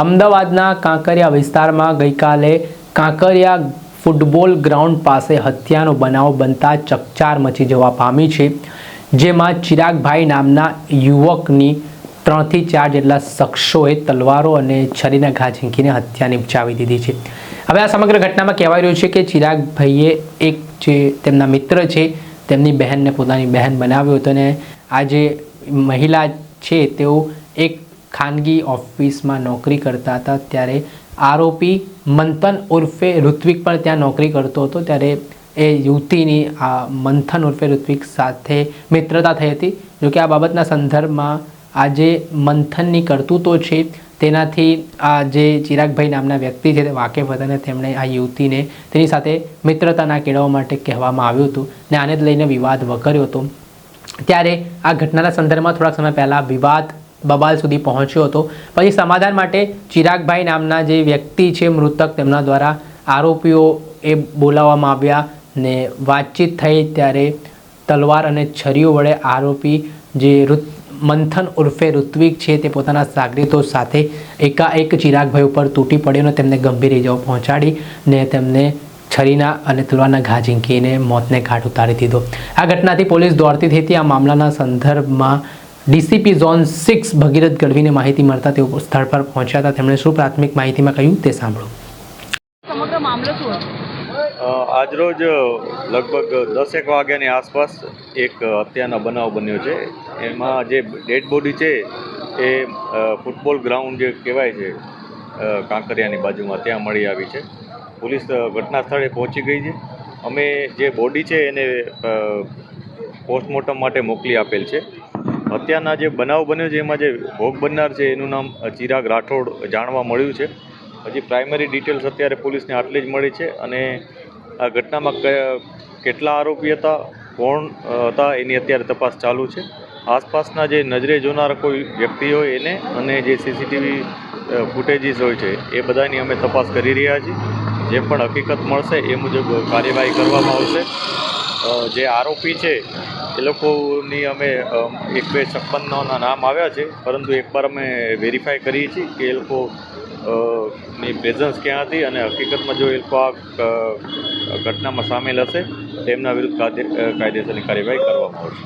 અમદાવાદના કાંકરિયા વિસ્તારમાં ગઈકાલે કાંકરિયા ફૂટબોલ ગ્રાઉન્ડ પાસે હત્યાનો બનાવ બનતા ચકચાર મચી જવા પામી છે, જેમાં ચિરાગભાઈ નામના યુવકની 3 થી 4 જેટલા શખ્સોએ તલવારો અને છરીના ઘા ઝીંકીને હત્યા નિપજાવી દીધી છે। હવે આ સમગ્ર ઘટનામાં કહેવાય રહ્યું છે કે ચિરાગભાઈએ એક જે તેમના મિત્ર છે તેમની બહેનને પોતાની બહેન બનાવ્યો હતો અને આ જે મહિલા છે તેઓ એક ખાનગી ઓફિસમાં નોકરી કરતા હતા, ત્યારે આરોપી મંથન ઉર્ફે ઋત્વિક પણ ત્યાં નોકરી કરતો હતો। ત્યારે એ યુવતીની આ મંથન ઉર્ફે ઋત્વિક સાથે મિત્રતા થઈ હતી। જોકે આ બાબતના સંદર્ભમાં આ જે મંથનની કરતૂતો છે તેનાથી આ જે ચિરાગભાઈ નામના વ્યક્તિ છે તે વાકેફ હતા અને તેમણે આ યુવતીને તેની સાથે મિત્રતાના કેળવવા માટે કહેવામાં આવ્યું હતું ને આને જ લઈને વિવાદ વકર્યો હતો। ત્યારે આ ઘટનાના સંદર્ભમાં થોડાક સમય પહેલાં વિવાદ બબાલ સુધી પહોંચ્યો હતો। પછી સમાધાન માટે ચિરાગભાઈ નામના જે વ્યક્તિ છે મૃતક, તેમના દ્વારા આરોપીઓ એ બોલાવવામાં આવ્યા ને વાતચીત થઈ। ત્યારે તલવાર અને છરીઓ વડે આરોપી જે મંથન ઉર્ફે ઋત્વિક છે તે પોતાના સાગરીતો સાથે એકાએક ચિરાગભાઈ ઉપર તૂટી પડ્યો અને તેમને ગંભીર ઇજાઓ પહોંચાડી ને તેમને છરીના અને તલવારના ઘા ઝીંકીને મોતને ઘાટ ઉતારી દીધો। આ ઘટનાથી પોલીસ દોડતી થઈ હતી। આ મામલાના સંદર્ભમાં ડીસીપી ઝોન 6 ભગીરથ ગઢવીને માહિતી મળતા તેઓ સ્થળ પર પહોંચ્યા હતા। તેમણે શું પ્રાથમિક માહિતીમાં કહ્યું તે સાંભળો। સમગ્ર મામલો શું હતો? આજરોજ લગભગ 10 વાગ્યાની આસપાસ એક હત્યાનો બનાવ બન્યો છે। એમાં જે ડેડ બોડી છે એ ફૂટબોલ ગ્રાઉન્ડ જે કહેવાય છે કાંકરિયાની બાજુમાં ત્યાં મળી આવી છે। પોલીસ ઘટના સ્થળે પહોંચી ગઈ છે। અમે જે બોડી છે એને પોસ્ટમોર્ટમ માટે મોકલી આપેલ છે। હત્યાના જે બનાવ બન્યો છે એમાં જે ભોગ બનનાર છે એનું નામ ચિરાગ રાઠોડ જાણવા મળ્યું છે। હજી પ્રાઇમરી ડિટેલ્સ અત્યારે પોલીસને આટલી જ મળી છે અને આ ઘટનામાં કેટલા આરોપી હતા, કોણ હતા એની અત્યારે તપાસ ચાલુ છે। આસપાસના જે નજરે જોનાર કોઈ વ્યક્તિ હોય એને અને જે સીસીટીવી ફૂટેજીસ હોય છે એ બધાની અમે તપાસ કરી રહ્યા છીએ। જે પણ હકીકત મળશે એ મુજબ કાર્યવાહી કરવામાં આવશે। જે આરોપી છે એ લોકોની અમે 1-2 સંબંધોના નામ આવ્યા છે, પરંતુ એકવાર અમે વેરીફાઈ કરીએ છીએ કે એ લોકો ની પ્રેઝન્સ ક્યાં હતી અને હકીકતમાં જો એ લોકો આ ઘટનામાં સામેલ હશે તો એમના વિરુદ્ધ કાયદેસરની કાર્યવાહી કરવામાં આવશે।